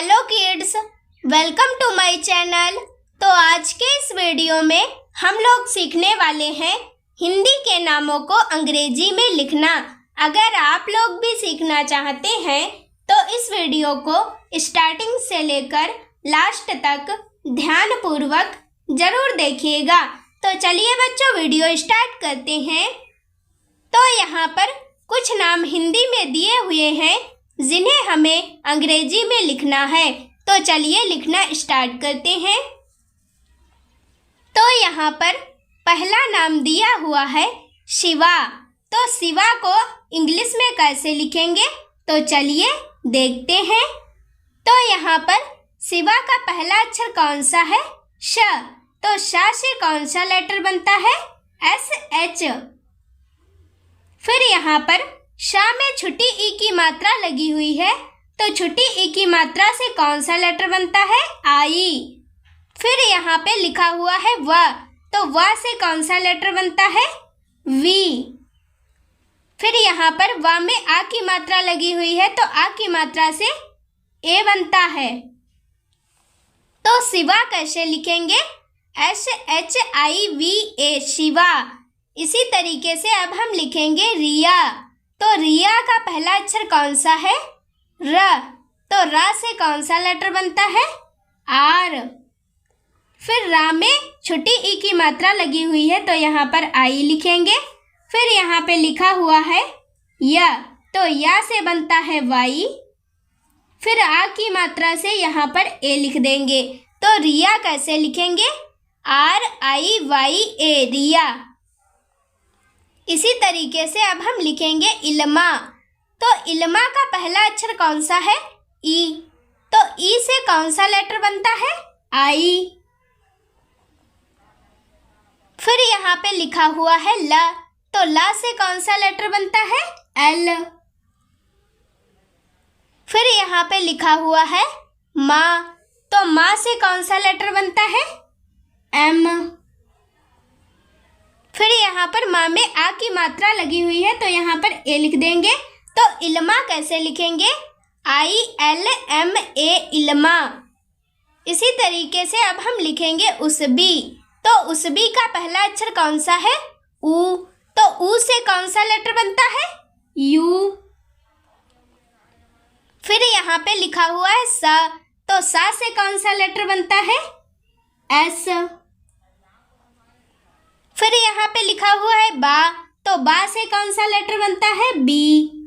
Hello kids, welcome to my channel. तो आज के इस वीडियो में हम लोग सीखने वाले हैं हिंदी के नामों को अंग्रेजी में लिखना। अगर आप लोग भी सीखना चाहते हैं तो इस वीडियो को स्टार्टिंग से लेकर लास्ट तक ध्यानपूर्वक जरूर देखिएगा। तो चलिए बच्चों, वीडियो स्टार्ट करते हैं। तो यहाँ पर कुछ नाम हिंदी में दिए हुए हैं जिन्हें हमें अंग्रेजी में लिखना है। तो चलिए लिखना स्टार्ट करते हैं। तो यहाँ पर पहला नाम दिया हुआ है शिवा। तो शिवा को इंग्लिश में कैसे लिखेंगे तो चलिए देखते हैं। तो यहाँ पर शिवा का पहला अक्षर कौन सा है? श। तो श से कौन सा लेटर बनता है? SH। फिर यहाँ पर श में छोटी ई की मात्रा लगी हुई है, तो छोटी ई की मात्रा से कौन सा लेटर बनता है? आई। फिर यहाँ पे लिखा हुआ है व, तो व से कौन सा लेटर बनता है? वी। फिर यहाँ पर व में आ की मात्रा लगी हुई है, तो आ की मात्रा से ए बनता है। तो शिवा कैसे लिखेंगे? SHIVA, शिवा। इसी तरीके से अब हम लिखेंगे रिया। तो रिया का पहला अक्षर कौन सा है? र। तो र से कौन सा लेटर बनता है? आर। फिर रा में छोटी ई की मात्रा लगी हुई है, तो यहाँ पर आई लिखेंगे। फिर यहाँ पे लिखा हुआ है य, तो या से बनता है वाई। फिर आ की मात्रा से यहाँ पर ए लिख देंगे। तो रिया कैसे लिखेंगे? RIYA, रिया। इसी तरीके से अब हम लिखेंगे इल्मा। तो इल्मा का पहला अक्षर कौन सा है? ई। तो ई से कौन सा लेटर बनता है? आई। फिर यहाँ पे लिखा हुआ है ल, तो ल से कौन सा लेटर बनता है? एल। फिर यहाँ पे लिखा हुआ है माँ, तो माँ से कौन सा लेटर बनता है? एम। फिर यहाँ पर माँ में आ की मात्रा लगी हुई है, तो यहाँ पर ए लिख देंगे। तो इल्मा कैसे लिखेंगे? ILMA, इल्मा। इसी तरीके से अब हम लिखेंगे उसबी। तो उसबी का पहला अक्षर कौन सा है? ऊ। तो ऊ से कौन सा लेटर बनता है? यू। फिर यहाँ पे लिखा हुआ है स, तो सा से कौन सा लेटर बनता है? एस। फिर यहाँ पे लिखा हुआ है बा, तो बा से कौन सा लेटर बनता है? बी।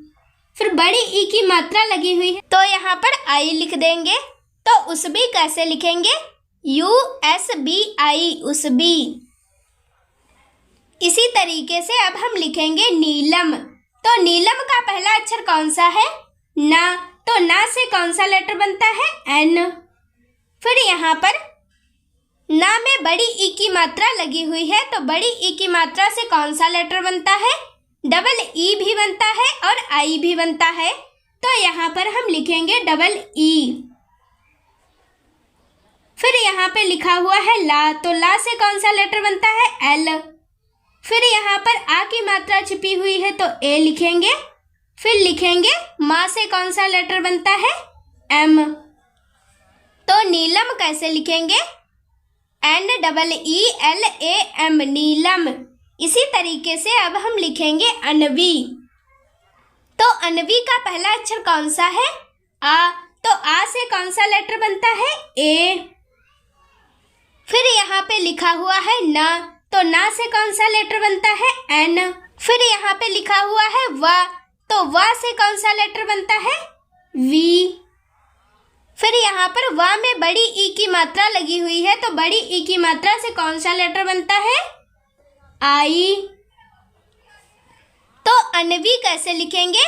फिर बड़ी ई की मात्रा लगी हुई है, तो यहाँ पर आई लिख देंगे। तो उसबी कैसे लिखेंगे? USB, उसबी। इसी तरीके से अब हम लिखेंगे नीलम। तो नीलम का पहला अक्षर कौन सा है? ना। तो ना से कौन सा लेटर बनता है? एन। फिर यहाँ पर ना में बड़ी ई की मात्रा लगी हुई है, तो बड़ी ई की मात्रा से कौन सा लेटर बनता है? डबल ई भी बनता है और आई भी बनता है। तो यहाँ पर हम लिखेंगे डबल ई। फिर यहाँ पे लिखा हुआ है ला, तो ला से कौन सा लेटर बनता है? एल। फिर यहाँ पर आ की मात्रा छिपी हुई है, तो ए लिखेंगे। फिर लिखेंगे माँ से कौन सा लेटर बनता है? एम। तो नीलम कैसे लिखेंगे? NEELAM, नीलम। इसी तरीके से अब हम लिखेंगे अनवी। तो अनवी का पहला अक्षर कौन सा है? आ। तो आ से कौन सा लेटर बनता है? ए। फिर यहाँ पे लिखा हुआ है ना, तो ना से कौन सा लेटर बनता है? एन। फिर यहाँ पे लिखा हुआ है व, तो व से कौन सा लेटर बनता है? वी। फिर यहाँ पर व में बड़ी ई की मात्रा लगी हुई है, तो बड़ी ई की मात्रा से कौन सा लेटर बनता है? आई। तो अनवी कैसे लिखेंगे?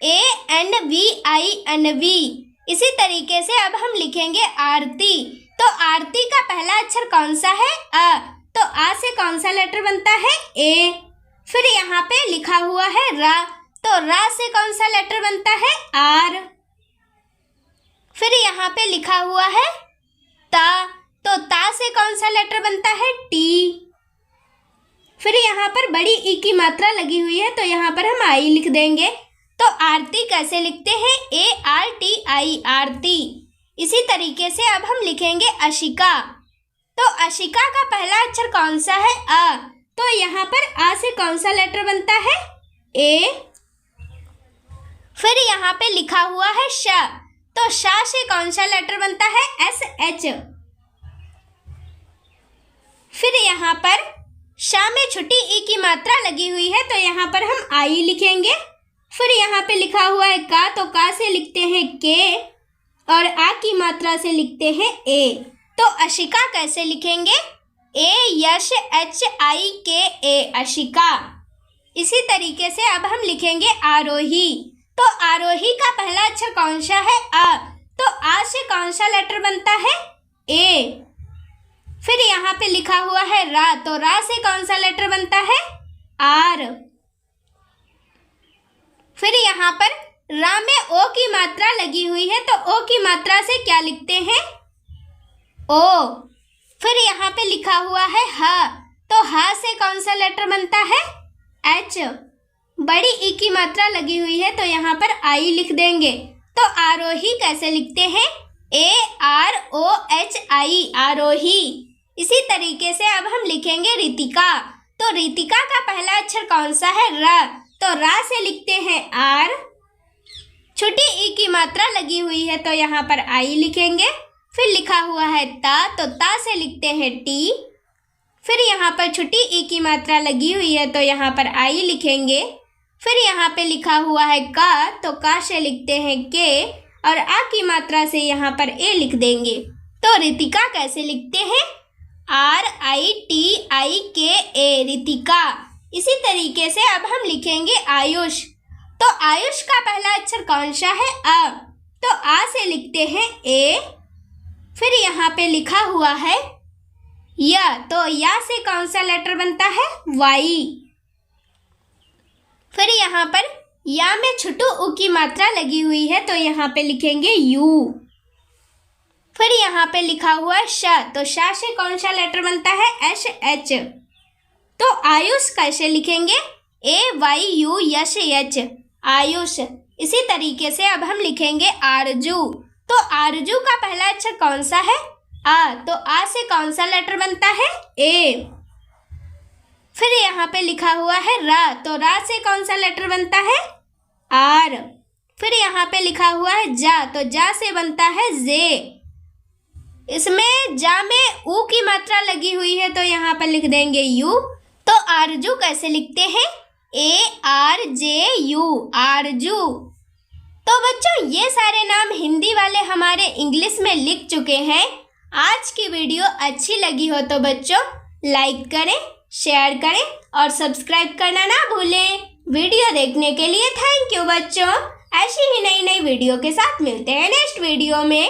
ANVI, अनवी। इसी तरीके से अब हम लिखेंगे आरती। तो आरती का पहला अक्षर कौन सा है? अ। तो आ से कौन सा लेटर बनता है? ए। फिर यहाँ पे लिखा हुआ है रा, तो रा से कौन सा लेटर बनता है? आर। फिर यहाँ पे लिखा हुआ है ता, तो ता से कौन सा लेटर बनता है? टी। फिर यहाँ पर बड़ी ई की मात्रा लगी हुई है, तो यहाँ पर हम आई लिख देंगे। तो आरती कैसे लिखते हैं? ARTI, आरती। इसी तरीके से अब हम लिखेंगे अशिका। तो अशिका का पहला अक्षर कौन सा है? अ। तो यहाँ पर आ से कौन सा लेटर बनता है? ए। फिर यहाँ पे लिखा हुआ है श। तो श से कौन सा लेटर बनता है? S H. फिर यहाँ पर श में छोटी ई की मात्रा लगी हुई है, तो यहाँ पर हम आई लिखेंगे। फिर यहाँ पे लिखा हुआ है का, तो का से लिखते हैं के और आ की मात्रा से लिखते हैं ए। तो अशिका कैसे लिखेंगे? ए यश एच आई के ए, अशिका। इसी तरीके से अब हम लिखेंगे आरोही। तो आरोही का पहला अक्षर कौन सा है? अ। तो आ से कौन सा लेटर बनता है? ए। फिर यहाँ पे लिखा हुआ है रा, तो रा से कौन सा लेटर बनता है? आर। फिर यहाँ पर रा में ओ की मात्रा लगी हुई है, तो ओ की मात्रा से क्या लिखते हैं? ओ। फिर यहाँ पे लिखा हुआ है ह, तो ह से कौन सा लेटर बनता है? एच। बड़ी ई की मात्रा लगी हुई है, तो यहाँ पर आई लिख देंगे। तो आरोही कैसे लिखते हैं? A R O H I, Aarohi. इसी तरीके से अब हम लिखेंगे रितिका। तो रितिका का पहला अक्षर कौन सा है? र। तो रा से लिखते हैं आर। छोटी ई की मात्रा लगी हुई है, तो यहाँ पर आई लिखेंगे। फिर लिखा हुआ है ता, तो ता से लिखते हैं टी। फिर यहाँ पर छोटी ई की मात्रा लगी हुई है, तो यहाँ पर आई लिखेंगे। फिर यहाँ पे लिखा हुआ है का, तो का से लिखते हैं के और आ की मात्रा से यहाँ पर ए लिख देंगे। तो रितिका कैसे लिखते हैं? आर आई टी आई के ए, रितिका। इसी तरीके से अब हम लिखेंगे आयुष। तो आयुष का पहला अक्षर कौन सा है? अ। तो आ से लिखते हैं ए। फिर यहाँ पे लिखा हुआ है या, तो या से कौन सा लेटर बनता है? वाई। फिर यहाँ पर या में छोटू उ की मात्रा लगी हुई है, तो यहाँ पे लिखेंगे यू। फिर यहाँ पे लिखा हुआ है श, तो श से कौन सा लेटर बनता है? S H. तो आयुष कैसे लिखेंगे? A Y U S H, Ayush. इसी तरीके से अब हम लिखेंगे आरजू। तो आरजू का पहला अक्षर कौन सा है? आ। तो आ से कौन सा लेटर बनता है? ए। फिर यहाँ पे लिखा हुआ है रा, तो रा से कौन सा लेटर बनता है? आर। फिर यहाँ पे लिखा हुआ है जा, तो जा से बनता है जे। इसमें जा में ऊ की मात्रा लगी हुई है, तो यहाँ पर लिख देंगे यू। तो आरजू कैसे लिखते हैं? ए आर जे यू, आरजू। तो बच्चों ये सारे नाम हिंदी वाले हमारे इंग्लिश में लिख चुके हैं। आज की वीडियो अच्छी लगी हो तो बच्चों लाइक करें, शेयर करें और सब्सक्राइब करना ना भूलें। वीडियो देखने के लिए थैंक यू बच्चों। ऐसी ही नई नई वीडियो के साथ मिलते हैं नेक्स्ट वीडियो में।